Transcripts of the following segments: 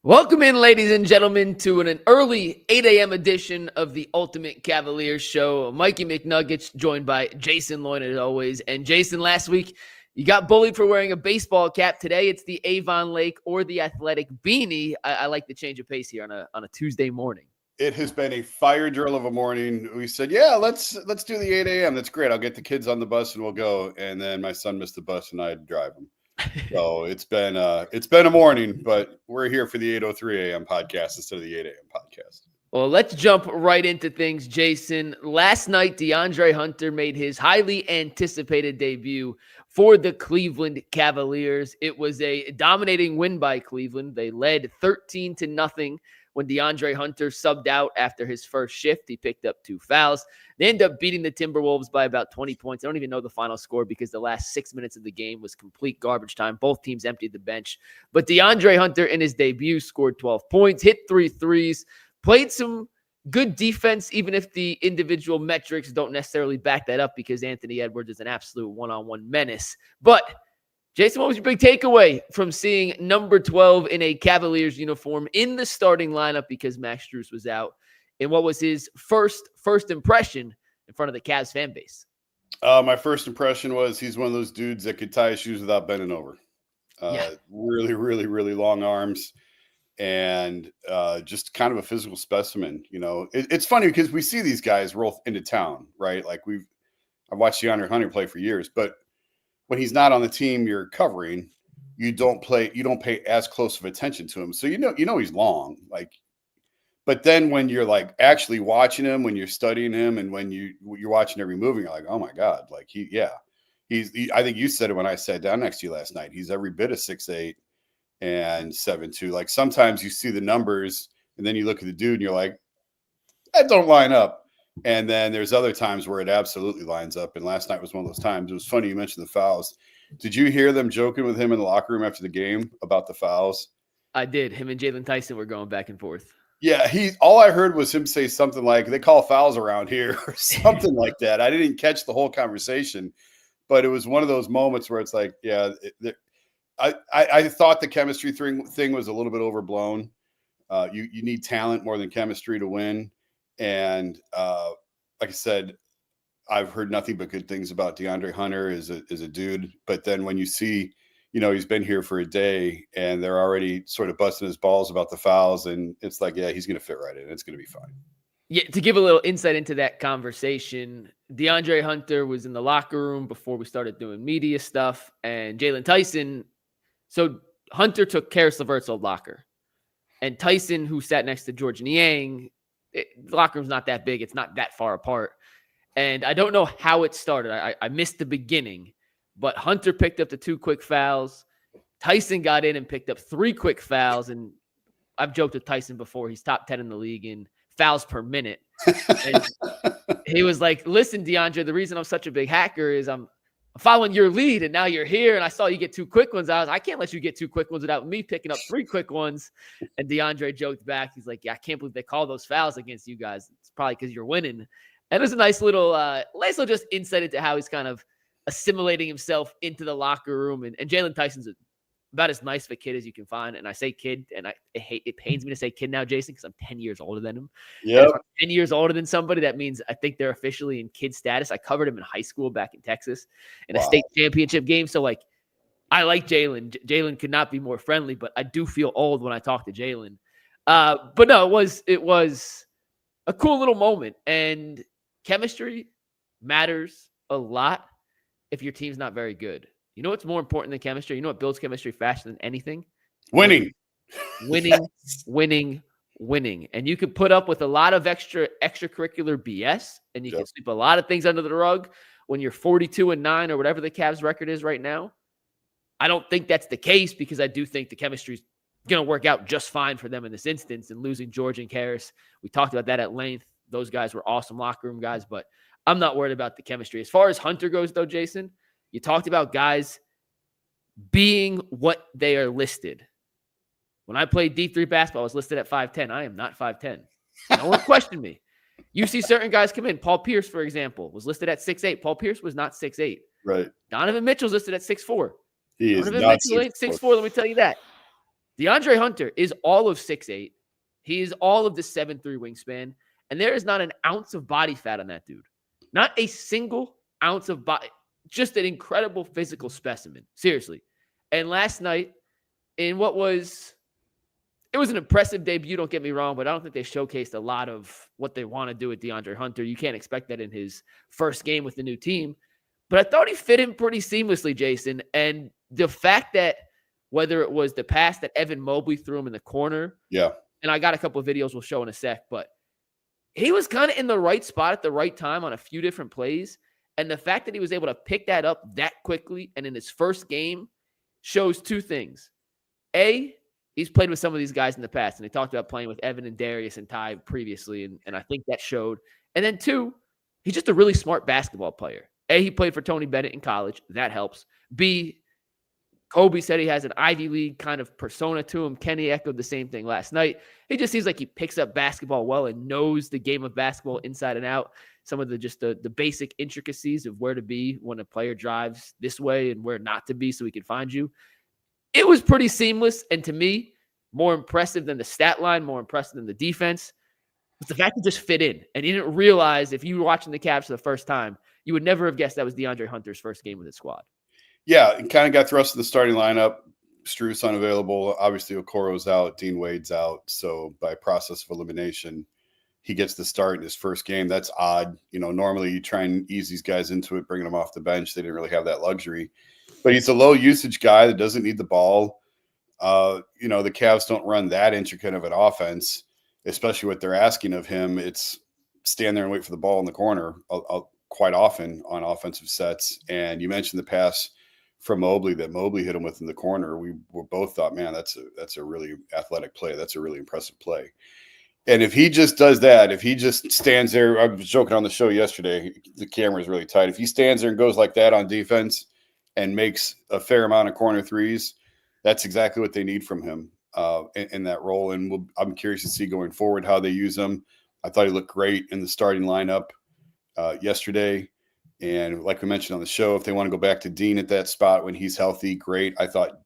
Welcome in, ladies and gentlemen, to an early 8 a.m. edition of the Ultimate Cavaliers Show. Mikey McNuggets joined by Jason Lloyd as always. And Jason, last week, you got bullied for wearing a baseball cap. Today, it's the Avon Lake or the Athletic beanie. I like the change of pace here on a Tuesday morning. It has been a fire drill of a morning. We said, yeah, let's do the 8 a.m. That's great. I'll get the kids on the bus and we'll go. And then my son missed the bus and I had to drive him. So it's been a morning, but we're here for the 8:03 a.m. podcast instead of the 8 a.m. podcast. Well, let's jump right into things, Jason. Last night, DeAndre Hunter made his highly anticipated debut for the Cleveland Cavaliers. It was a dominating win by Cleveland. They led 13-0 when DeAndre Hunter subbed out after his first shift. He picked up 2 fouls. They ended up beating the Timberwolves by about 20 points. I don't even know the final score because the last 6 minutes of the game was complete garbage time. Both teams emptied the bench. But DeAndre Hunter in his debut scored 12 points, hit 3 threes, played some good defense, even if the individual metrics don't necessarily back that up because Anthony Edwards is an absolute one-on-one menace. But Jason, what was your big takeaway from seeing number 12 in a Cavaliers uniform in the starting lineup because Max Strus was out? And what was his first impression in front of the Cavs fan base? My first impression was he's one of those dudes that could tie his shoes without bending over. Really, really, really long arms and just kind of a physical specimen. You know, it's funny because we see these guys roll into town, right? Like I've watched DeAndre Hunter play for years, but when he's not on the team you're covering, you don't pay as close of attention to him. So you know he's long, but then when you're like actually watching him, when you're studying him, and when you're watching every move, you're like, oh my God, like I think you said it when I sat down next to you last night. He's every bit of 6'8" and 7'2". Like sometimes you see the numbers and then you look at the dude and you're like, that don't line up. And then there's other times where it absolutely lines up. And last night was one of those times. It was funny you mentioned the fouls. Did you hear them joking with him in the locker room after the game about the fouls? I did. Him and Jalen Tyson were going back and forth. Yeah, all I heard was him say something like, they call fouls around here or something like that. I didn't catch the whole conversation, but it was one of those moments where it's like, yeah, I thought the chemistry thing was a little bit overblown. You need talent more than chemistry to win. And like I said, I've heard nothing but good things about DeAndre Hunter as a dude. But then when you see, he's been here for a day and they're already sort of busting his balls about the fouls, and it's like, yeah, he's going to fit right in. It's going to be fine. Yeah, to give a little insight into that conversation, DeAndre Hunter was in the locker room before we started doing media stuff, and Jalen Tyson. So Hunter took Caris LeVert's old locker, and Tyson, who sat next to George Niang, the locker room's not that big. It's not that far apart. And I don't know how it started. I missed the beginning, but Hunter picked up the 2 quick fouls. Tyson got in and picked up 3 quick fouls. And I've joked with Tyson before. He's top 10 in the league in fouls per minute. And he was like, listen, DeAndre, the reason I'm such a big hacker is I'm following your lead, and now you're here, and I saw you get 2 quick ones. I can't let you get 2 quick ones without me picking up 3 quick ones. And DeAndre joked back. He's like, yeah, I can't believe they call those fouls against you guys. It's probably because you're winning. And it was a nice little just insight into how he's kind of assimilating himself into the locker room. And Jalen Tyson's about as nice of a kid as you can find. And I say kid, and it pains me to say kid now, Jason, because I'm 10 years older than him. Yeah, 10 years older than somebody, that means I think they're officially in kid status. I covered him in high school back in Texas in a state championship game. So, I like Jalen. Jalen could not be more friendly, but I do feel old when I talk to Jalen. But no, it was a cool little moment. And chemistry matters a lot if your team's not very good. You know what's more important than chemistry? You know what builds chemistry faster than anything? Winning. Winning. And you can put up with a lot of extracurricular BS, and you can sweep a lot of things under the rug when you're 42-9 or whatever the Cavs record is right now. I don't think that's the case because I do think the chemistry is going to work out just fine for them in this instance. And losing George and Caris, we talked about that at length. Those guys were awesome locker room guys, but I'm not worried about the chemistry. As far as Hunter goes, though, Jason, you talked about guys being what they are listed. When I played D3 basketball, I was listed at 5'10". I am not 5'10". No one questioned me. You see certain guys come in. Paul Pierce, for example, was listed at 6'8". Paul Pierce was not Right. Donovan Mitchell's listed at 6'4". He is Donovan not Mitchell ain't 6'4", let me tell you that. DeAndre Hunter is all of 6'8". He is all of the 7'3" wingspan. And there is not an ounce of body fat on that dude. Not a single ounce of body. Just an incredible physical specimen. Seriously. And last night, in what was... It was an impressive debut, don't get me wrong, but I don't think they showcased a lot of what they want to do with DeAndre Hunter. You can't expect that in his first game with the new team. But I thought he fit in pretty seamlessly, Jason. And the fact that whether it was the pass that Evan Mobley threw him in the corner. Yeah. And I got a couple of videos we'll show in a sec, but he was kind of in the right spot at the right time on a few different plays. And the fact that he was able to pick that up that quickly and in his first game shows two things. A, he's played with some of these guys in the past, and they talked about playing with Evan and Darius and Ty previously, and I think that showed. And then two, he's just a really smart basketball player. A, he played for Tony Bennett in college. That helps. B, Koby said he has an Ivy League kind of persona to him. Kenny echoed the same thing last night. He just seems like he picks up basketball well and knows the game of basketball inside and out. Some of the basic intricacies of where to be when a player drives this way and where not to be so he can find you. It was pretty seamless, and to me, more impressive than the stat line, more impressive than the defense, was the fact he just fit in. And you didn't realize, if you were watching the Cavs for the first time, you would never have guessed that was DeAndre Hunter's first game with his squad. Yeah, it kind of got thrust in the starting lineup. Strus unavailable. Obviously, Okoro's out. Dean Wade's out. So by process of elimination, he gets the start in his first game. That's odd. Normally you try and ease these guys into it, bringing them off the bench. They didn't really have that luxury. But he's a low usage guy that doesn't need the ball. The Cavs don't run that intricate of an offense, especially what they're asking of him. It's stand there and wait for the ball in the corner quite often on offensive sets. And you mentioned the pass from Mobley that Mobley hit him with in the corner. We were both thought, man, that's a really athletic play. That's a really impressive play. And if he just does that, if he just stands there, I was joking on the show yesterday, the camera is really tight. If he stands there and goes like that on defense and makes a fair amount of corner threes, that's exactly what they need from him in that role. And I'm curious to see going forward how they use him. I thought he looked great in the starting lineup yesterday. And like we mentioned on the show, if they want to go back to Dean at that spot when he's healthy, great. I thought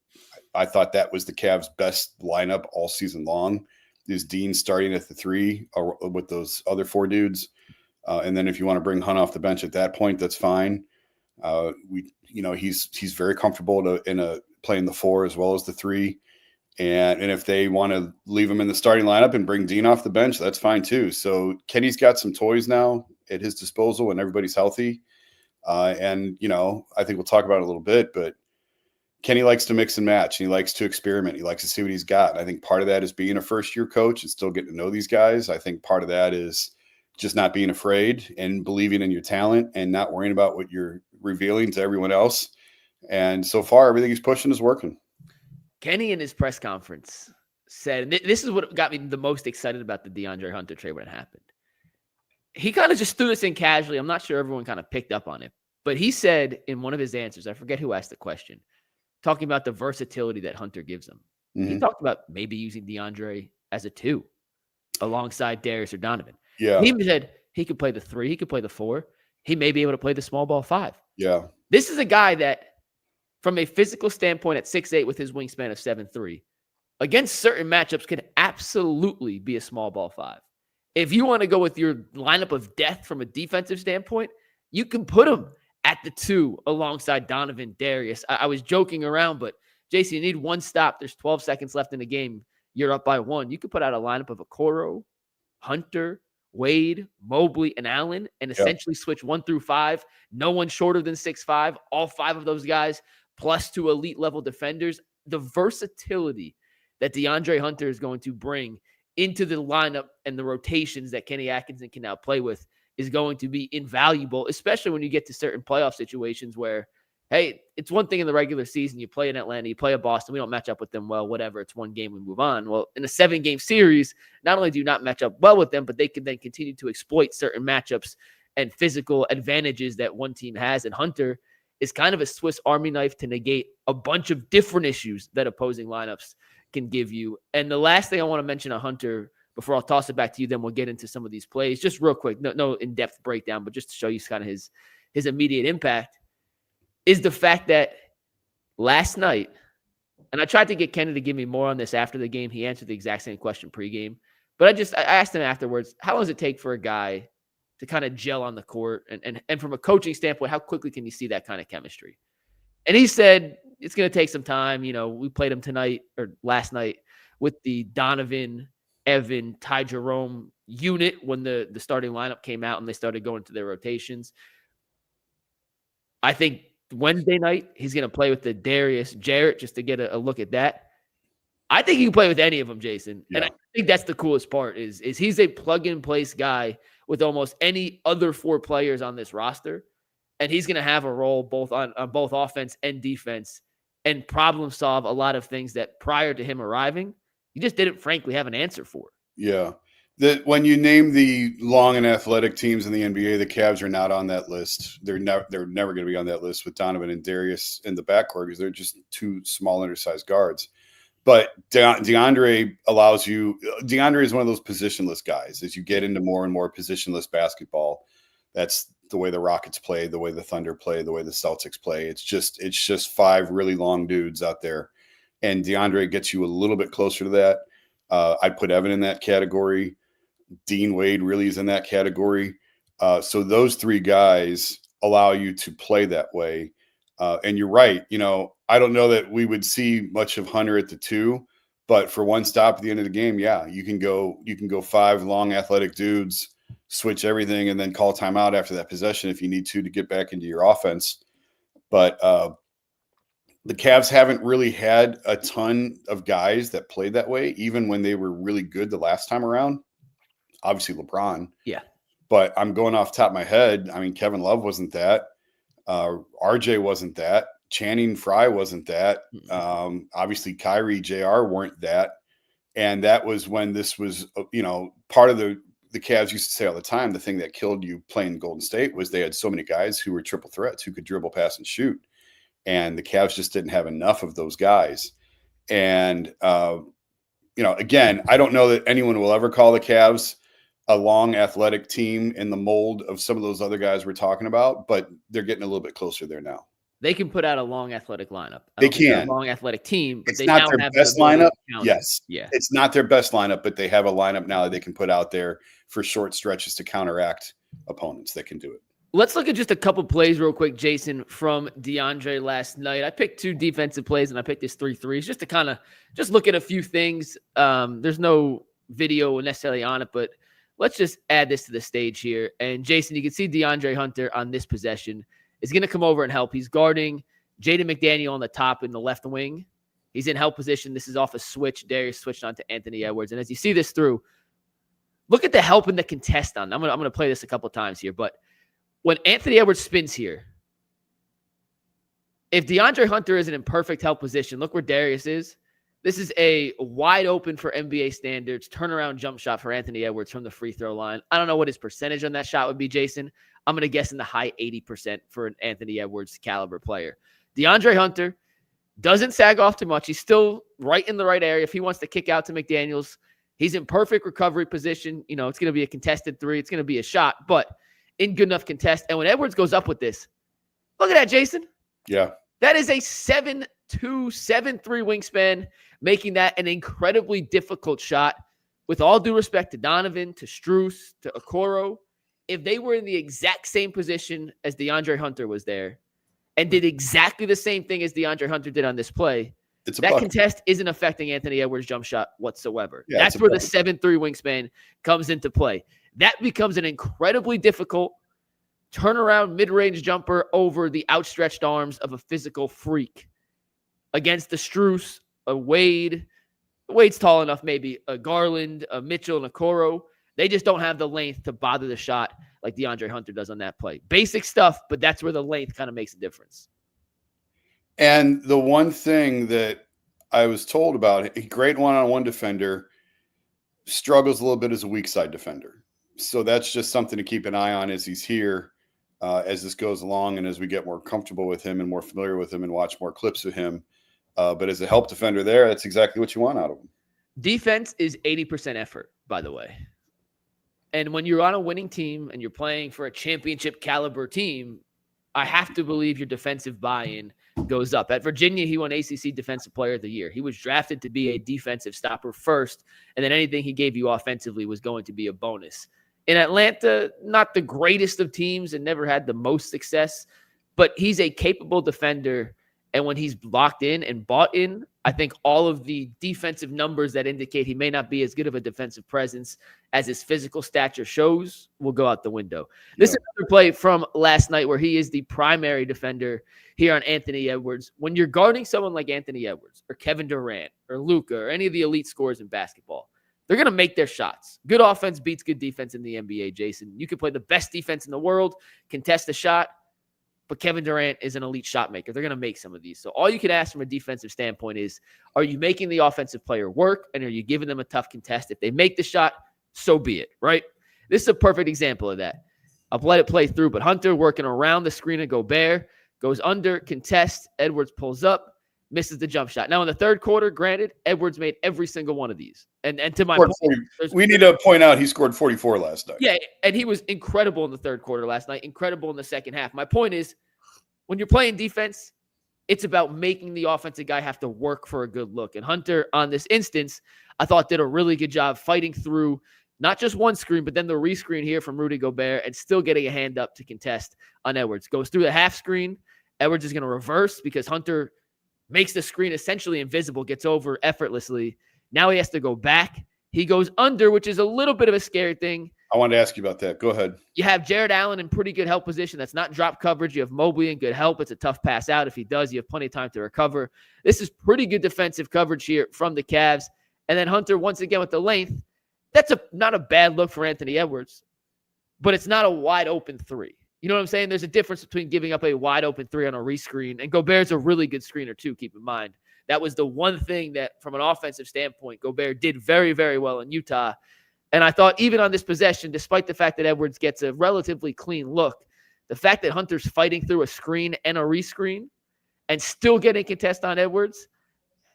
that was the Cavs' best lineup all season long. Is Dean starting at the 3 or with those other 4 dudes. And then if you want to bring Hunt off the bench at that point, that's fine. He's very comfortable playing the 4 as well as the 3. And if they want to leave him in the starting lineup and bring Dean off the bench, that's fine too. So Kenny's got some toys now at his disposal when everybody's healthy. I think we'll talk about it a little bit, but Kenny likes to mix and match, and he likes to experiment. He likes to see what he's got. And I think part of that is being a first-year coach and still getting to know these guys. I think part of that is just not being afraid and believing in your talent and not worrying about what you're revealing to everyone else. And so far, everything he's pushing is working. Kenny in his press conference said, and this is what got me the most excited about the DeAndre Hunter trade when it happened. He kind of just threw this in casually. I'm not sure everyone kind of picked up on it. But he said in one of his answers, I forget who asked the question, talking about the versatility that Hunter gives him. Mm-hmm. He talked about maybe using DeAndre as a 2 alongside Darius or Donovan. Yeah. He said he could play the 3. He could play the 4. He may be able to play the small ball 5. Yeah. This is a guy that, from a physical standpoint at 6'8" with his wingspan of 7'3", against certain matchups could absolutely be a small ball 5. If you want to go with your lineup of death from a defensive standpoint, you can put him at the 2 alongside Donovan, Darius. I was joking around, but Jason, you need one stop. There's 12 seconds left in the game. You're up by 1. You could put out a lineup of Okoro, Hunter, Wade, Mobley, and Allen, and essentially switch 1 through 5. No one shorter than 6'5". All 5 of those guys, plus 2 elite level defenders. The versatility that DeAndre Hunter is going to bring into the lineup and the rotations that Kenny Atkinson can now play with is going to be invaluable, especially when you get to certain playoff situations where, hey, it's one thing in the regular season. You play in Atlanta, you play at Boston. We don't match up with them well, whatever. It's one game, we move on. Well, in a 7-game series, not only do you not match up well with them, but they can then continue to exploit certain matchups and physical advantages that one team has. And Hunter is kind of a Swiss Army knife to negate a bunch of different issues that opposing lineups can give you. And the last thing I want to mention on Hunter before I'll toss it back to you, then we'll get into some of these plays, just real quick, no in-depth breakdown, but just to show you kind of his immediate impact, is the fact that last night And I tried to get Kenny to give me more on this after the game. He answered the exact same question pregame. But I asked him afterwards, how long does it take for a guy to kind of gel on the court? And from a coaching standpoint, how quickly can you see that kind of chemistry? And he said, it's going to take some time. We played him tonight or last night with the Donovan, Evan, Ty Jerome unit when the starting lineup came out and they started going to their rotations. I think Wednesday night, he's going to play with the Darius, Jarrett, just to get a look at that. I think he can play with any of them, Jason. Yeah. And I think that's the coolest part is he's a plug-and-place guy with almost any other 4 players on this roster. And he's going to have a role both on both offense and defense and problem solve a lot of things that prior to him arriving, you just didn't, frankly, have an answer for. Yeah. When you name the long and athletic teams in the NBA, the Cavs are not on that list. They're never going to be on that list with Donovan and Darius in the backcourt because they're just 2 small, undersized guards. But DeAndre is one of those positionless guys. As you get into more and more positionless basketball, that's the way the Rockets play, the way the Thunder play, the way the Celtics play. It's just 5 really long dudes out there. And DeAndre gets you a little bit closer to that. I'd put Evan in that category. Dean Wade really is in that category. So those 3 guys allow you to play that way. And you're right. I don't know that we would see much of Hunter at the 2, but for one stop at the end of the game, yeah, you can go 5 long athletic dudes, switch everything, and then call timeout after that possession if you need to get back into your offense. But the Cavs haven't really had a ton of guys that played that way, even when they were really good the last time around. Obviously LeBron. Yeah. But I'm going off the top of my head. I mean, Kevin Love wasn't that. RJ wasn't that. Channing Frye wasn't that. Obviously Kyrie, JR weren't that. And that was when this was, part of the Cavs used to say all the time, the thing that killed you playing Golden State was they had so many guys who were triple threats who could dribble, pass, and shoot. And the Cavs just didn't have enough of those guys. And, again, I don't know that anyone will ever call the Cavs a long athletic team in the mold of some of those other guys we're talking about, but they're getting a little bit closer there now. They can put out a long athletic lineup. They can. A long athletic team, but it's not their best lineup. Yes. Yeah. It's not their best lineup, but they have a lineup now that they can put out there for short stretches to counteract opponents that can do it. Let's look at just a couple plays real quick, Jason, from DeAndre last night. I picked 2 defensive plays and I picked his 3 threes just to kind of just look at a few things. There's no video necessarily on it, but let's just add this to the stage here. And Jason, you can see DeAndre Hunter on this possession is going to come over and help. He's guarding Jaden McDaniel on the top in the left wing. He's in help position. This is off a switch. Darius switched on to Anthony Edwards. And as you see this through, look at the help in the contest on. I'm going to play this a couple times here, but when Anthony Edwards spins here, if DeAndre Hunter isn't in perfect help position, look where Darius is. This is a wide open for NBA standards turnaround jump shot for Anthony Edwards from the free throw line. I don't know what his percentage on that shot would be, Jason. I'm going to guess in the high 80% for an Anthony Edwards caliber player. DeAndre Hunter doesn't sag off too much. He's still right in the right area. If he wants to kick out to McDaniels, he's in perfect recovery position. It's going to be a contested 3. It's going to be a shot, but in good enough contest. And when Edwards goes up with this, look at that, Jason. Yeah. That is a 7'2", 7'3" wingspan, making that an incredibly difficult shot. With all due respect to Donovan, to Strus, to Okoro, if they were in the exact same position as DeAndre Hunter was there and did exactly the same thing as DeAndre Hunter did on this play, that contest isn't affecting Anthony Edwards' jump shot whatsoever. Yeah, that's where the 7'3" wingspan comes into play. That becomes an incredibly difficult turnaround mid-range jumper over the outstretched arms of a physical freak against the Strus, a Wade. Wade's tall enough, maybe a Garland, a Mitchell, and a Okoro. They just don't have the length to bother the shot like DeAndre Hunter does on that play. Basic stuff, but that's where the length kind of makes a difference. And the one thing that I was told about, a great one-on-one defender, struggles a little bit as a weak side defender. So that's just something to keep an eye on as he's here, as this goes along and as we get more comfortable with him and more familiar with him and watch more clips of him. But as a help defender there, that's exactly what you want out of him. Defense is 80% effort, by the way. And when you're on a winning team and you're playing for a championship caliber team, I have to believe your defensive buy-in goes up. At Virginia, he won ACC Defensive Player of the Year. He was drafted to be a defensive stopper first, and then anything he gave you offensively was going to be a bonus. In Atlanta, not the greatest of teams and never had the most success, but he's a capable defender. And when he's locked in and bought in, I think all of the defensive numbers that indicate he may not be as good of a defensive presence as his physical stature shows will go out the window. This is another play from last night where he is the primary defender here on Anthony Edwards. When you're guarding someone like Anthony Edwards or Kevin Durant or Luka or any of the elite scorers in basketball, they're going to make their shots. Good offense beats good defense in the NBA, Jason. You can play the best defense in the world, contest a shot, but Kevin Durant is an elite shot maker. They're going to make some of these. So all you can ask from a defensive standpoint is, are you making the offensive player work, and are you giving them a tough contest? If they make the shot, so be it, right? This is a perfect example of that. I'll let it play through, but Hunter working around the screen of Gobert, goes under, contest, Edwards pulls up, misses the jump shot. Now in the third quarter, granted, Edwards made every single one of these. And to my point, we need to point out he scored 44 last night. Yeah, and he was incredible in the third quarter last night, incredible in the second half. My point is, when you're playing defense, it's about making the offensive guy have to work for a good look. And Hunter, on this instance, I thought did a really good job fighting through not just one screen, but then the rescreen here from Rudy Gobert and still getting a hand up to contest on Edwards. Goes through the half screen. Edwards is going to reverse because Hunter makes the screen essentially invisible, gets over effortlessly. Now he has to go back. He goes under, which is a little bit of a scary thing. I wanted to ask you about that. Go ahead. You have Jarrett Allen in pretty good help position. That's not drop coverage. You have Mobley in good help. It's a tough pass out. If he does, you have plenty of time to recover. This is pretty good defensive coverage here from the Cavs. And then Hunter, once again, with the length. That's not a bad look for Anthony Edwards, but it's not a wide open three. You know what I'm saying? There's a difference between giving up a wide open three on a rescreen, and Gobert's a really good screener too, keep in mind. That was the one thing that, from an offensive standpoint, Gobert did very, very well in Utah. And I thought even on this possession, despite the fact that Edwards gets a relatively clean look, the fact that Hunter's fighting through a screen and a rescreen and still getting contest on Edwards,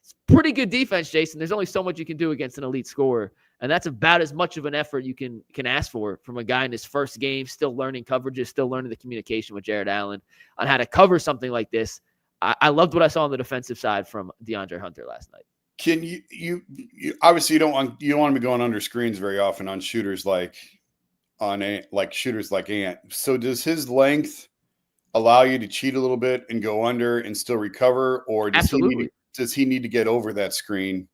it's pretty good defense, Jason. There's only so much you can do against an elite scorer. And that's about as much of an effort you can ask for from a guy in his first game, still learning coverages, still learning the communication with Jarrett Allen on how to cover something like this. I loved what I saw on the defensive side from DeAndre Hunter last night. Can you obviously you don't want to be going under screens very often on shooters like shooters like Ant. So does his length allow you to cheat a little bit and go under and still recover, or does he need to get over that screen?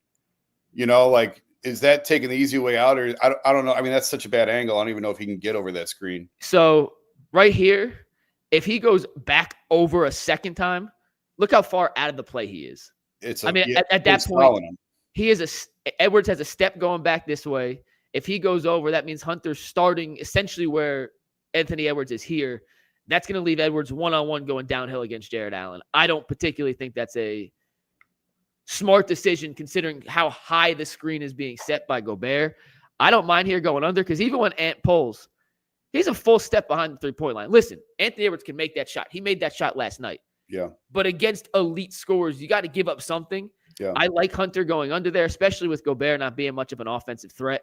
You know, like, is that taking the easy way out, or I don't know. I mean, that's such a bad angle. I don't even know if he can get over that screen. So right here, if he goes back over a second time, look how far out of the play he is. At that point, Edwards has a step going back this way. If he goes over, that means Hunter's starting essentially where Anthony Edwards is here. That's going to leave Edwards one-on-one going downhill against Jarrett Allen. I don't particularly think that's a smart decision considering how high the screen is being set by Gobert. I don't mind here going under because even when Ant pulls, he's a full step behind the three-point line. Listen, Anthony Edwards can make that shot. He made that shot last night. Yeah. But against elite scorers, you got to give up something. Yeah. I like Hunter going under there, especially with Gobert not being much of an offensive threat.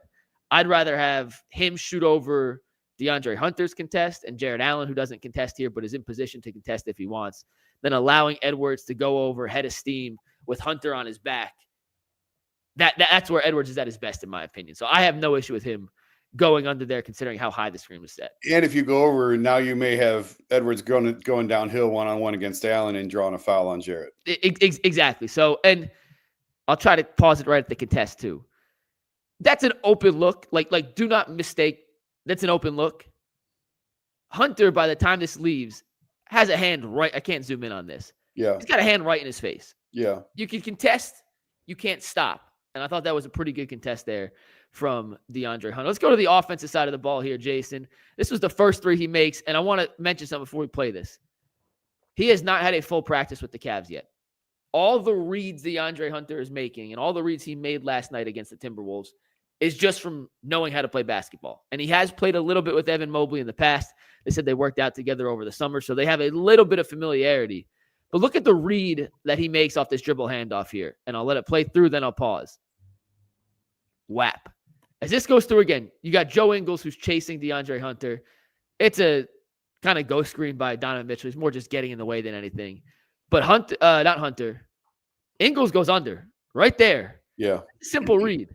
I'd rather have him shoot over DeAndre Hunter's contest and Jarrett Allen, who doesn't contest here but is in position to contest if he wants, than allowing Edwards to go over head of steam with Hunter on his back. That's where Edwards is at his best, in my opinion. So I have no issue with him going under there, considering how high the screen was set. And if you go over, now you may have Edwards going downhill one-on-one against Allen and drawing a foul on Jarrett. Exactly. So, and I'll try to pause it right at the contest too. That's an open look. Like do not mistake. That's an open look. Hunter, by the time this leaves, has a hand right. I can't zoom in on this. Yeah. He's got a hand right in his face. Yeah. You can contest. You can't stop. And I thought that was a pretty good contest there from DeAndre Hunter. Let's go to the offensive side of the ball here, Jason. This was the first three he makes, and I want to mention something before we play this. He has not had a full practice with the Cavs yet. All the reads DeAndre Hunter is making and all the reads he made last night against the Timberwolves is just from knowing how to play basketball. And he has played a little bit with Evan Mobley in the past. They said they worked out together over the summer, so they have a little bit of familiarity. But look at the read that he makes off this dribble handoff here. And I'll let it play through, then I'll pause. Whap. As this goes through again, you got Joe Ingles who's chasing DeAndre Hunter. It's a kind of ghost screen by Donovan Mitchell. He's more just getting in the way than anything. But not Hunter. Ingles goes under right there. Yeah. Simple read.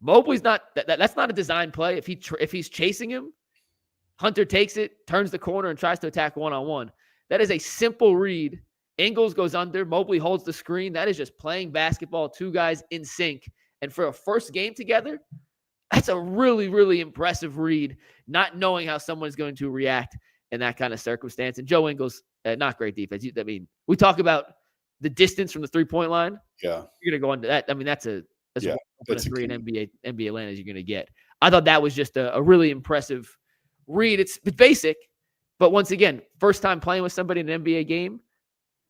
Mobley's not that's not a design play. If he's chasing him, Hunter takes it, turns the corner, and tries to attack one-on-one. That is a simple read. Ingles goes under. Mobley holds the screen. That is just playing basketball, two guys in sync. And for a first game together, that's a really, really impressive read, not knowing how someone's going to react in that kind of circumstance. And Joe Ingles, not great defense. I mean, we talk about the distance from the three-point line. Yeah. You're going to go into that. I mean, that's a three in NBA land as you're going to get. I thought that was just a really impressive read. It's basic, but once again, first time playing with somebody in an NBA game,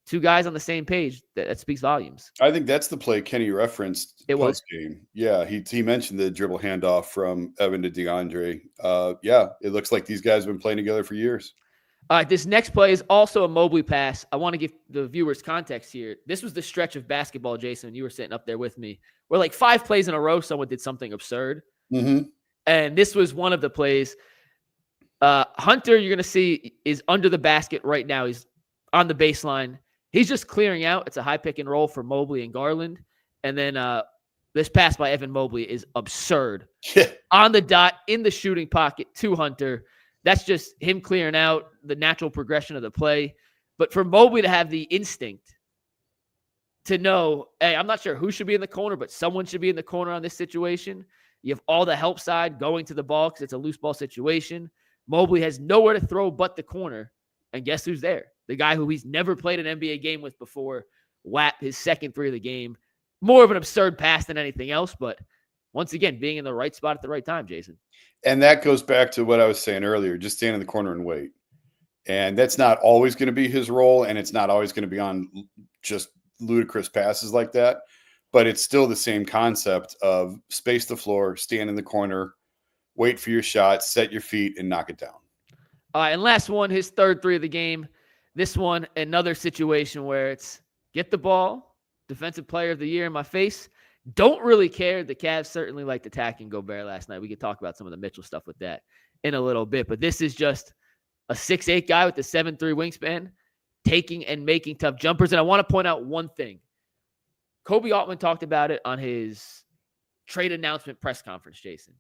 two guys on the same page, that speaks volumes. I think that's the play Kenny referenced post-game. Yeah, he mentioned the dribble handoff from Evan to DeAndre. Yeah, it looks like these guys have been playing together for years. All right, this next play is also a Mobley pass. I want to give the viewers context here. This was the stretch of basketball, Jason. You were sitting up there with me, where like 5 plays in a row, someone did something absurd. Mm-hmm. And this was one of the plays. Hunter, you're going to see, is under the basket right now. He's on the baseline. He's just clearing out. It's a high pick and roll for Mobley and Garland. And then this pass by Evan Mobley is absurd. On the dot, in the shooting pocket to Hunter. That's just him clearing out, the natural progression of the play. But for Mobley to have the instinct to know, hey, I'm not sure who should be in the corner, but someone should be in the corner on this situation. You have all the help side going to the ball because it's a loose ball situation. Mobley has nowhere to throw but the corner. And guess who's there? The guy who he's never played an NBA game with before. Whap, his second 3 of the game. More of an absurd pass than anything else, but once again, being in the right spot at the right time, Jason. And that goes back to what I was saying earlier, just stand in the corner and wait. And that's not always going to be his role, and it's not always going to be on just ludicrous passes like that. But it's still the same concept of space the floor, stand in the corner, wait for your shot, set your feet, and knock it down. And last one, his third 3 of the game. This one, another situation where it's get the ball, defensive player of the year in my face. Don't really care. The Cavs certainly liked attacking Gobert last night. We could talk about some of the Mitchell stuff with that in a little bit. But this is just a 6'8" guy with a 7'3" wingspan taking and making tough jumpers. And I want to point out one thing. Koby Altman talked about it on his trade announcement press conference, Jason.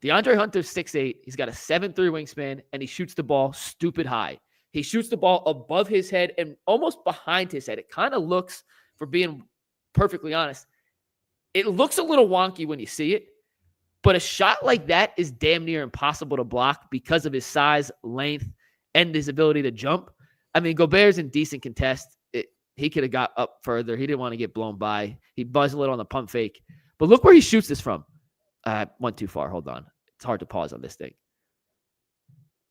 DeAndre Hunter's 6'8". He's got a 7'3" wingspan, and he shoots the ball stupid high. He shoots the ball above his head and almost behind his head. It kind of looks, for being perfectly honest, it looks a little wonky when you see it, but a shot like that is damn near impossible to block because of his size, length, and his ability to jump. I mean, Gobert's in decent contest. He could have got up further. He didn't want to get blown by. He buzzed a little on the pump fake. But look where he shoots this from. Went too far. Hold on. It's hard to pause on this thing.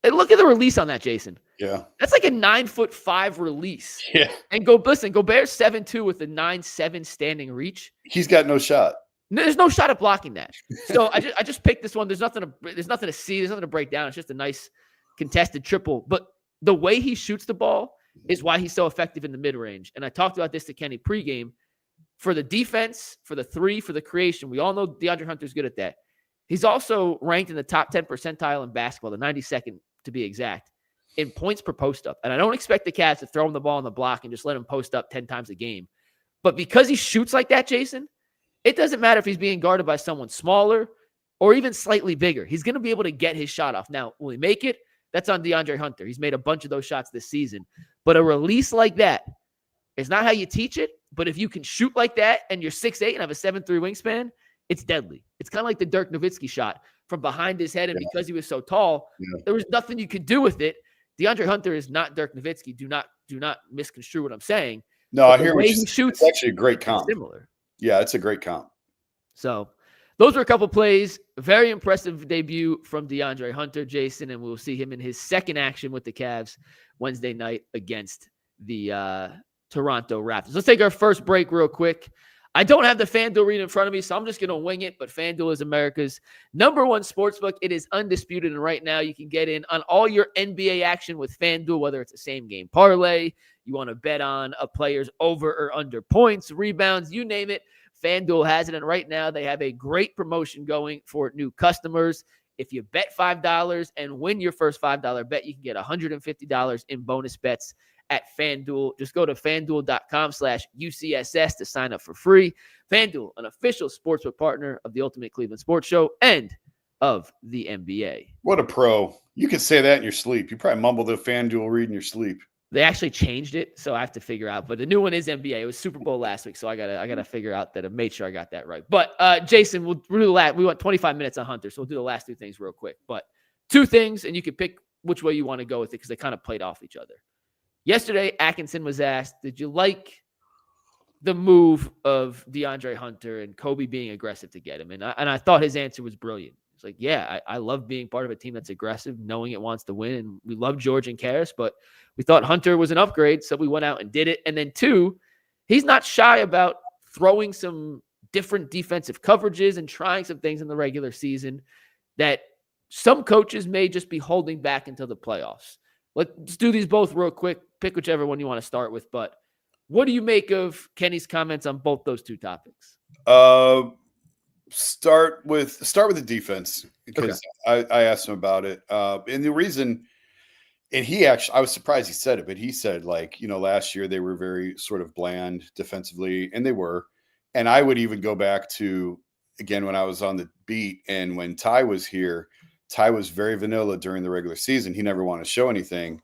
And look at the release on that, Jason. Yeah. That's like a 9'5" release. Yeah. And Gobert's 7'2" with a 9'7" standing reach. He's got no shot. There's no shot at blocking that. So I just picked this one. There's nothing to see. There's nothing to break down. It's just a nice contested triple. But the way he shoots the ball is why he's so effective in the mid-range. And I talked about this to Kenny pregame. For the defense, for the 3, for the creation, we all know DeAndre Hunter's good at that. He's also ranked in the top 10 percentile in basketball, the 92nd to be exact, in points per post-up. And I don't expect the Cavs to throw him the ball on the block and just let him post up 10 times a game. But because he shoots like that, Jason, it doesn't matter if he's being guarded by someone smaller or even slightly bigger. He's going to be able to get his shot off. Now, will he make it? That's on DeAndre Hunter. He's made a bunch of those shots this season. But a release like that is not how you teach it. But if you can shoot like that and you're 6'8" and have a 7'3" wingspan, it's deadly. It's kind of like the Dirk Nowitzki shot from behind his head. And because he was so tall, there was nothing you could do with it. DeAndre Hunter is not Dirk Nowitzki. Do not misconstrue what I'm saying. No, I hear what he shoots. It's actually a great comp. Similar. Yeah, it's a great comp. So those were a couple plays. Very impressive debut from DeAndre Hunter, Jason, and we'll see him in his second action with the Cavs Wednesday night against the Toronto Raptors. Let's take our first break real quick. I don't have the FanDuel read in front of me, so I'm just going to wing it, but FanDuel is America's #1 sportsbook. It is undisputed, and right now you can get in on all your NBA action with FanDuel, whether it's a same-game parlay, you want to bet on a player's over or under points, rebounds, you name it, FanDuel has it, and right now they have a great promotion going for new customers. If you bet $5 and win your first $5 bet, you can get $150 in bonus bets at FanDuel. Just go to FanDuel.com/UCSS to sign up for free. FanDuel, an official sportsbook partner of the Ultimate Cleveland Sports Show and of the NBA. What a pro. You could say that in your sleep. You probably mumble the FanDuel read in your sleep. They actually changed it, so I have to figure out. But the new one is NBA. It was Super Bowl last week, so I gotta figure out that I made sure I got that right. But Jason, we'll do the last. We went 25 minutes on Hunter, so we'll do the last two things real quick. But two things, and you can pick which way you want to go with it because they kind of played off each other. Yesterday, Atkinson was asked, "Did you like the move of DeAndre Hunter and Koby being aggressive to get him?" And I thought his answer was brilliant. It's like, yeah, I love being part of a team that's aggressive, knowing it wants to win. And we love George and Caris, but we thought Hunter was an upgrade, so we went out and did it. And then two, he's not shy about throwing some different defensive coverages and trying some things in the regular season that some coaches may just be holding back until the playoffs. Let's do these both real quick. Pick whichever one you want to start with. But what do you make of Kenny's comments on both those two topics? Start with the defense because I asked him about it. And the reason, and I was surprised he said it, but he said, like, last year they were very sort of bland defensively, and they were. And I would even go back to, again, when I was on the beat and when Ty was here, Ty was very vanilla during the regular season. He never wanted to show anything.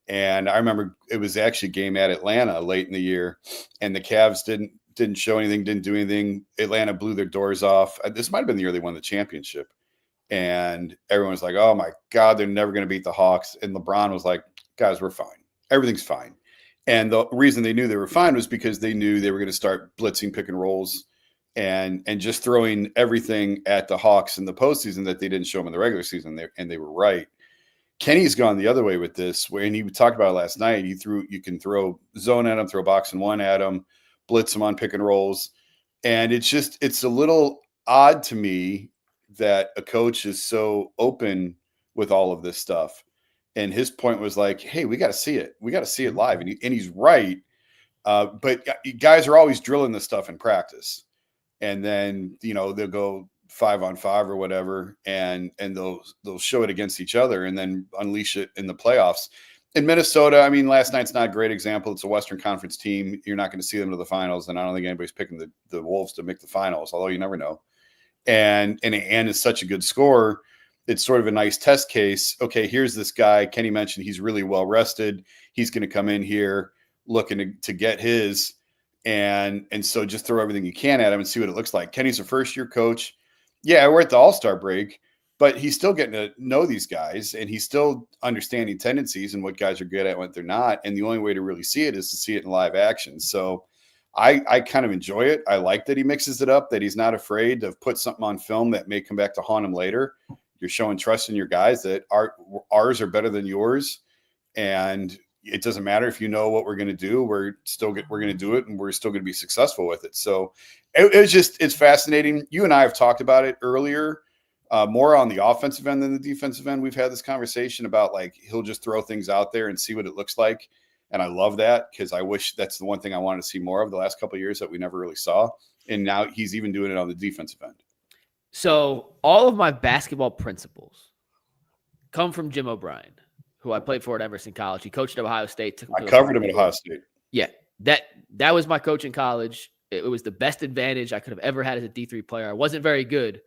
And I remember it was actually a game at Atlanta late in the year, and the Cavs didn't show anything, didn't do anything. Atlanta blew their doors off. This might have been the year they won the championship. And everyone was like, oh my God, they're never going to beat the Hawks. And LeBron was like, guys, we're fine. Everything's fine. And the reason they knew they were fine was because they knew they were going to start blitzing pick and rolls and just throwing everything at the Hawks in the postseason that they didn't show them in the regular season. And they were right. Kenny's gone the other way with this, and he talked about it last night. You can throw zone at him, throw box and one at him, blitz them on pick and rolls. And it's a little odd to me that a coach is so open with all of this stuff. And his point was like, hey, we got to see it. We got to see it live. And he's right. But guys are always drilling this stuff in practice. And then, they'll go 5-on-5 or whatever, and they'll show it against each other and then unleash it in the playoffs. In Minnesota, I mean, last night's not a great example. It's a Western Conference team. You're not going to see them to the finals, and I don't think anybody's picking the Wolves to make the finals, although you never know. And is such a good scorer. It's sort of a nice test case. Okay, here's this guy. Kenny mentioned he's really well rested. He's going to come in here looking to get his, and so just throw everything you can at him and see what it looks like. Kenny's a first-year coach. Yeah, we're at the All-Star break, but he's still getting to know these guys, and he's still understanding tendencies and what guys are good at and what they're not. And the only way to really see it is to see it in live action. So I kind of enjoy it. I like that he mixes it up, that he's not afraid to put something on film that may come back to haunt him later. You're showing trust in your guys that ours are better than yours. And it doesn't matter if you know what we're going to do. We're going to do it, and we're still going to be successful with it. So it's fascinating. You and I have talked about it earlier, more on the offensive end than the defensive end. We've had this conversation about, like, he'll just throw things out there and see what it looks like. And I love that because I wish that's the one thing I wanted to see more of the last couple of years that we never really saw. And now he's even doing it on the defensive end. So all of my basketball principles come from Jim O'Brien, who I played for at Emerson College. He coached at Ohio State. I covered him at Ohio State. Yeah, that was my coach in college. It was the best advantage I could have ever had as a D3 player. I wasn't very good,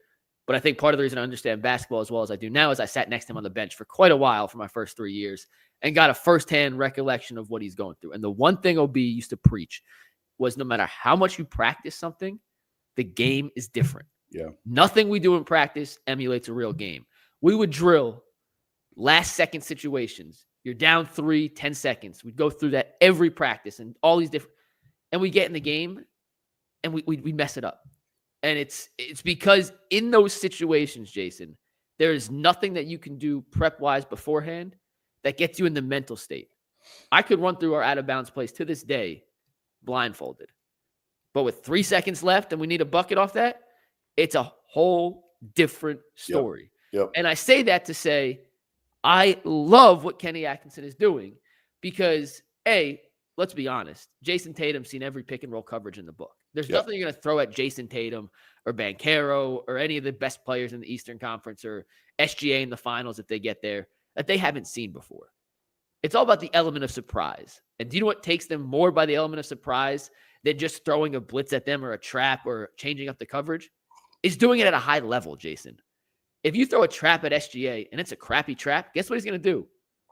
but I think part of the reason I understand basketball as well as I do now is I sat next to him on the bench for quite a while for my first 3 years and got a firsthand recollection of what he's going through. And the one thing OB used to preach was no matter how much you practice something, the game is different. Yeah. Nothing we do in practice emulates a real game. We would drill last second situations. You're down 3, 10 seconds. We'd go through that every practice and all these different, and we get in the game and we mess it up. And it's because in those situations, Jason, there is nothing that you can do prep-wise beforehand that gets you in the mental state. I could run through our out-of-bounds plays to this day blindfolded. But with 3 seconds left and we need a bucket off that, it's a whole different story. Yep. And I say that to say I love what Kenny Atkinson is doing because, A, let's be honest, Jason Tatum's seen every pick and roll coverage in the book. There's nothing you're going to throw at Jason Tatum or Banchero or any of the best players in the Eastern Conference or SGA in the finals if they get there that they haven't seen before. It's all about the element of surprise. And do you know what takes them more by the element of surprise than just throwing a blitz at them or a trap or changing up the coverage? Is doing it at a high level, Jason. If you throw a trap at SGA and it's a crappy trap, guess what he's going to do?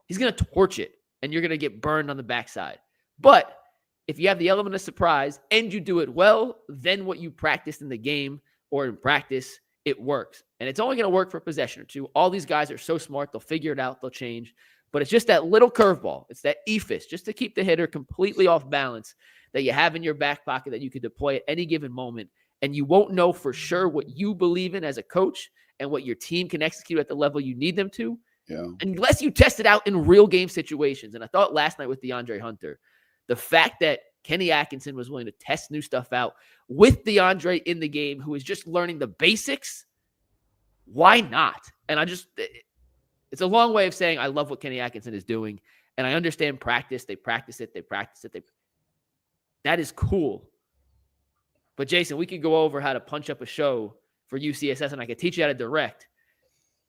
He's going to torch it, and you're going to get burned on the backside. But if you have the element of surprise and you do it well, then what you practiced in the game or in practice, it works. And it's only going to work for a possession or two. All these guys are so smart. They'll figure it out. They'll change. But it's just that little curveball. It's that ephus, just to keep the hitter completely off balance that you have in your back pocket that you could deploy at any given moment. And you won't know for sure what you believe in as a coach and what your team can execute at the level you need them to, unless you test it out in real game situations. And I thought last night with DeAndre Hunter, the fact that Kenny Atkinson was willing to test new stuff out with DeAndre in the game, who is just learning the basics, why not? And it's a long way of saying I love what Kenny Atkinson is doing, and I understand practice. They practice it. That is cool. But Jason, we could go over how to punch up a show for UCSS, and I could teach you how to direct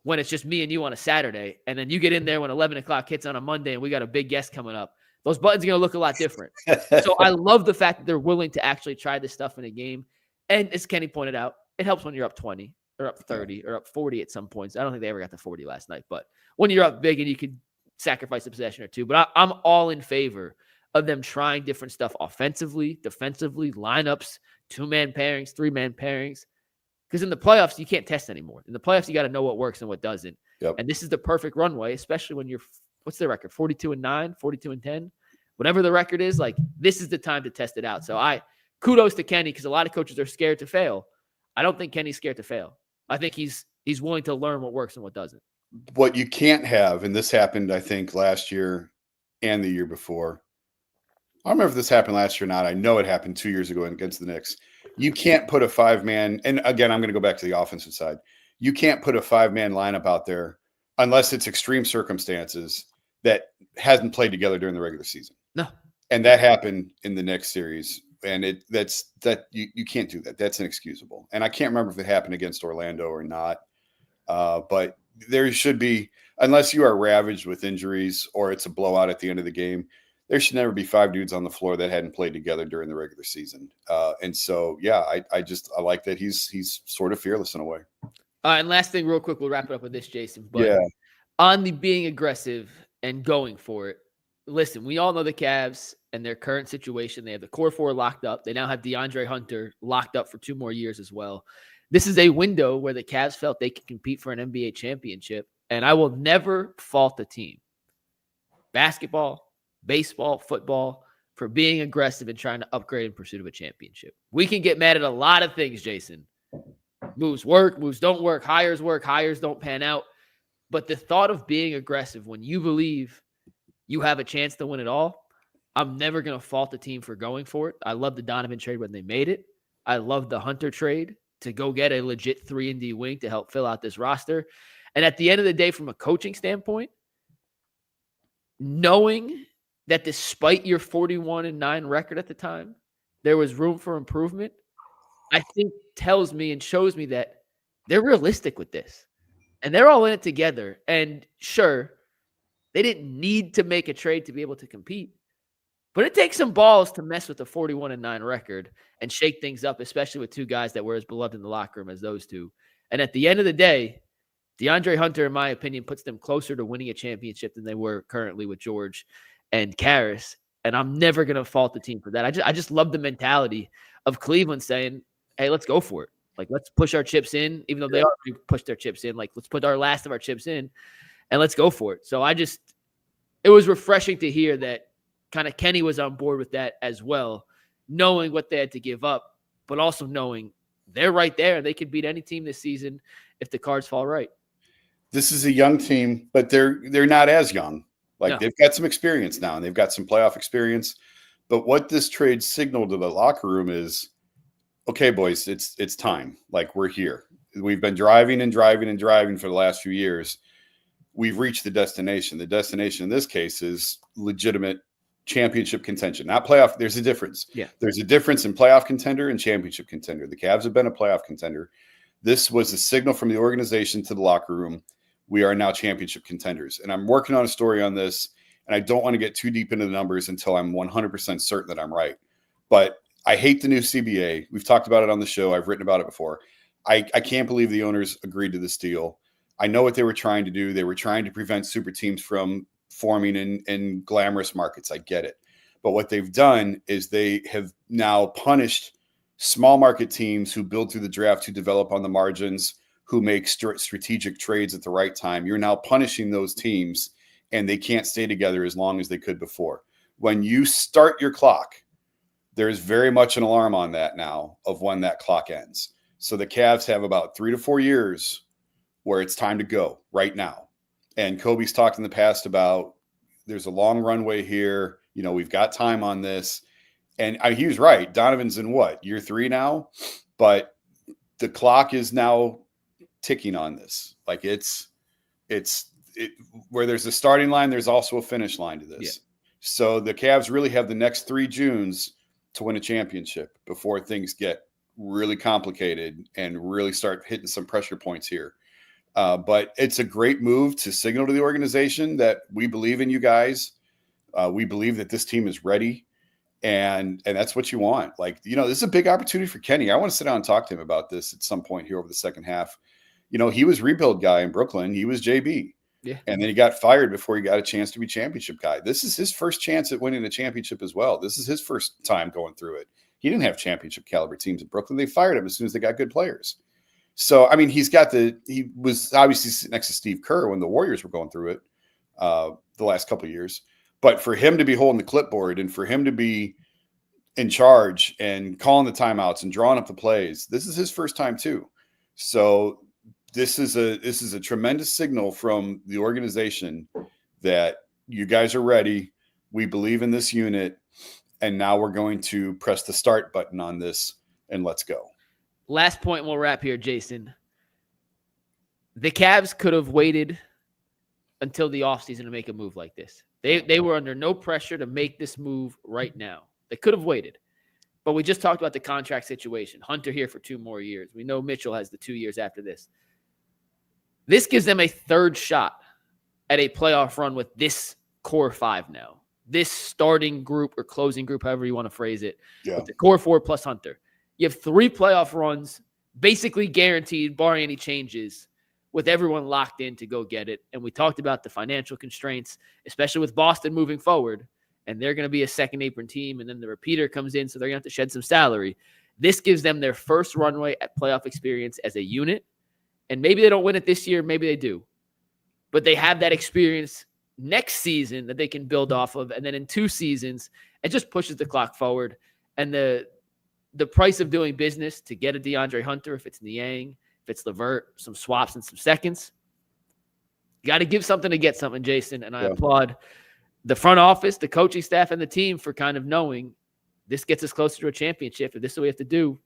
when it's just me and you on a Saturday, and then you get in there when 11 o'clock hits on a Monday and we got a big guest coming up. Those buttons are going to look a lot different. So I love the fact that they're willing to actually try this stuff in a game. And as Kenny pointed out, it helps when you're up 20 or up 30 or up 40 at some points. I don't think they ever got to 40 last night, but when you're up big and you could sacrifice a possession or two. But I'm all in favor of them trying different stuff offensively, defensively, lineups, 2-man pairings, 3-man pairings. Because in the playoffs, you can't test anymore. In the playoffs, you got to know what works and what doesn't. Yep. And this is the perfect runway, especially when you're, what's the record? 42-9, 42-10, whatever the record is. Like, this is the time to test it out. So kudos to Kenny, because a lot of coaches are scared to fail. I don't think Kenny's scared to fail. I think he's willing to learn what works and what doesn't. What you can't have, and this happened, I think, last year and the year before. I don't remember if this happened last year or not. I know it happened 2 years ago against the Knicks. You can't put a 5-man, and again, I'm going to go back to the offensive side. You can't put a 5-man lineup out there unless it's extreme circumstances that hasn't played together during the regular season. No. And that happened in the Knicks series. And you can't do that. That's inexcusable. And I can't remember if it happened against Orlando or not. But there should be, unless you are ravaged with injuries or it's a blowout at the end of the game, there should never be 5 dudes on the floor that hadn't played together during the regular season. And so, yeah, I like that he's sort of fearless in a way. And last thing real quick, we'll wrap it up with this, Jason. But on the being aggressive and going for it, listen, we all know the Cavs and their current situation. They have the core 4 locked up. They now have DeAndre Hunter locked up for 2 more years as well. This is a window where the Cavs felt they could compete for an NBA championship. And I will never fault the team, basketball, baseball, football, for being aggressive and trying to upgrade in pursuit of a championship. We can get mad at a lot of things, Jason. Moves work, moves don't work, hires don't pan out. But the thought of being aggressive when you believe you have a chance to win it all, I'm never going to fault the team for going for it. I love the Donovan trade when they made it. I love the Hunter trade to go get a legit 3-and-D wing to help fill out this roster. And at the end of the day, from a coaching standpoint, knowing that despite your 41-9 record at the time, there was room for improvement, I think tells me and shows me that they're realistic with this. And they're all in it together. And sure, they didn't need to make a trade to be able to compete. But it takes some balls to mess with a 41-9 record and shake things up, especially with 2 guys that were as beloved in the locker room as those 2. And at the end of the day, DeAndre Hunter, in my opinion, puts them closer to winning a championship than they were currently with George and Caris. And I'm never going to fault the team for that. I just love the mentality of Cleveland saying, hey, let's go for it. Like, let's push our chips in, even though they already pushed their chips in. Like, let's put our last of our chips in and let's go for it. So it was refreshing to hear that kind of Kenny was on board with that as well, knowing what they had to give up, but also knowing they're right there. They could beat any team this season if the cards fall right. This is a young team, but they're not as young. They've got some experience now, and they've got some playoff experience. But what this trade signaled to the locker room is, okay, boys, it's time. Like, we're here. We've been driving for the last few years. We've reached the destination. The destination in this case is legitimate championship contention, not playoff. There's a difference. Yeah. There's a difference in playoff contender and championship contender. The Cavs have been a playoff contender. This was a signal from the organization to the locker room. We are now championship contenders. And I'm working on a story on this. and I don't want to get too deep into the numbers until I'm 100% certain that I'm right. But I hate the new CBA. We've talked about it on the show. I've written about it before. I can't believe the owners agreed to this deal. I know what they were trying to do. They were trying to prevent super teams from forming in glamorous markets. I get it. But what they've done is they have now punished small market teams who build through the draft, who develop on the margins, who make strategic trades at the right time. You're now punishing those teams, and they can't stay together as long as they could before. When you start your clock, there's very much an alarm on that now of when that clock ends. So the Cavs have about 3 to 4 years where it's time to go right now. And Kobe's talked in the past about there's a long runway here. You know, we've got time on this. And he was right. Donovan's in what, year 3 now? But the clock is now ticking on this. Like it's where there's a starting line, there's also a finish line to this. Yeah. So the Cavs really have the next 3 Junes to win a championship before things get really complicated and really start hitting some pressure points here. But it's a great move to signal to the organization that we believe in you guys. We believe that this team is ready. And that's what you want. Like, you know, this is a big opportunity for Kenny. I want to sit down and talk to him about this at some point here over the second half. You know, he was rebuild guy in Brooklyn. He was JB. Yeah. And then he got fired before he got a chance to be championship guy. This is his first chance at winning a championship as well. This is his first time going through it. He didn't have championship caliber teams in Brooklyn. They fired him as soon as they got good players. So, I mean, he was obviously next to Steve Kerr when the Warriors were going through it the last couple of years. But for him to be holding the clipboard and for him to be in charge and calling the timeouts and drawing up the plays, this is his first time too. So this is a tremendous signal from the organization that you guys are ready. We believe in this unit, and now we're going to press the start button on this and let's go. Last point, we'll wrap here, Jason. The Cavs could have waited until the offseason to make a move like this. They were under no pressure to make this move right now. They could have waited. But we just talked about the contract situation. Hunter here for 2 more years. We know Mitchell has the 2 years after this. This gives them a third shot at a playoff run with this core 5 now. This starting group or closing group, however you want to phrase it. Yeah. With the core 4 plus Hunter. You have 3 playoff runs basically guaranteed, barring any changes, with everyone locked in to go get it. And we talked about the financial constraints, especially with Boston moving forward. And they're going to be a second apron team. And then the repeater comes in, so they're going to have to shed some salary. This gives them their first runway at playoff experience as a unit. And maybe they don't win it this year. Maybe they do. But they have that experience next season that they can build off of. And then in 2 seasons, it just pushes the clock forward. And the price of doing business to get a DeAndre Hunter, if it's Niang, if it's LeVert, some swaps and some seconds. You got to give something to get something, Jason. And I applaud the front office, the coaching staff, and the team for kind of knowing this gets us closer to a championship. If this is what we have to do,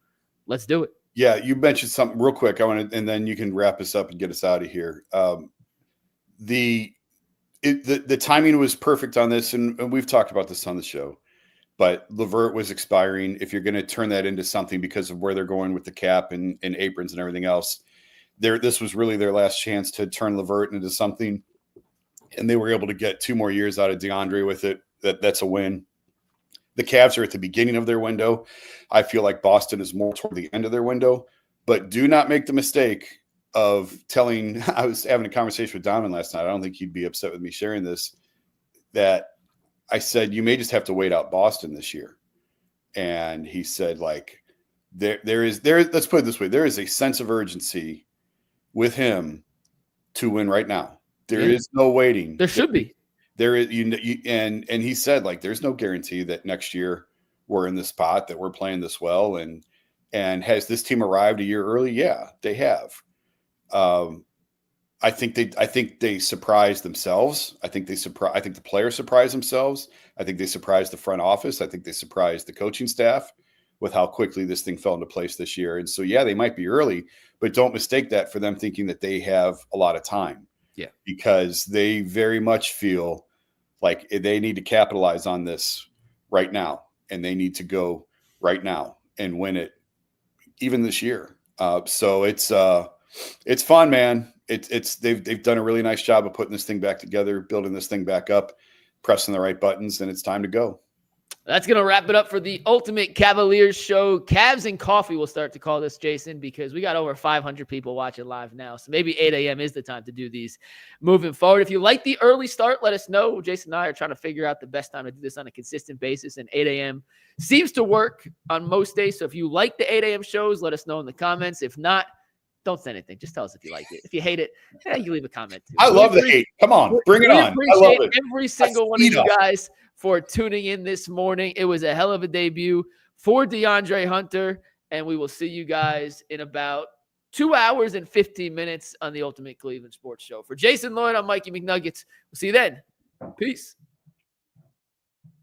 let's do it. Yeah, you mentioned something real quick. And then you can wrap us up and get us out of here. The timing was perfect on this, and we've talked about this on the show. But LeVert was expiring. If you're going to turn that into something because of where they're going with the cap and aprons and everything else, this was really their last chance to turn LeVert into something. And they were able to get 2 more years out of DeAndre with it. That's a win. The Cavs are at the beginning of their window. I feel like Boston is more toward the end of their window. But do not make the mistake of telling – I was having a conversation with Donovan last night. I don't think he'd be upset with me sharing this, that I said, you may just have to wait out Boston this year. And he said, like, let's put it this way. There is a sense of urgency with him to win right now. There is no waiting. There should be. There is, and he said, like, there's no guarantee that next year we're in this spot, that we're playing this well. And has this team arrived a year early? Yeah, they have. I think they surprised themselves. I think the players surprised themselves. I think they surprised the front office. I think they surprised the coaching staff with how quickly this thing fell into place this year. And so, yeah, they might be early, but don't mistake that for them thinking that they have a lot of time. Yeah, because they very much feel like they need to capitalize on this right now, and they need to go right now and win it even this year. So it's fun, man. They've done a really nice job of putting this thing back together, building this thing back up. pressing the right buttons, then it's time to go. That's going to wrap it up for the Ultimate Cavaliers show. Cavs and Coffee will start to call this, Jason, because we got over 500 people watching live now. So maybe 8 a.m. is the time to do these moving forward. If you like the early start, let us know. Jason and I are trying to figure out the best time to do this on a consistent basis, and 8 a.m. seems to work on most days. So if you like the 8 a.m. shows, let us know in the comments. If not, don't say anything. Just tell us if you like it. If you hate it, you leave a comment too. I love the hate. Come on, bring it on. I love it. Every single one of you guys for tuning in this morning. It was a hell of a debut for DeAndre Hunter, and we will see you guys in about 2 hours and 15 minutes on the Ultimate Cleveland Sports Show. For Jason Lloyd, I'm Mikey McNuggets. We'll see you then. Peace.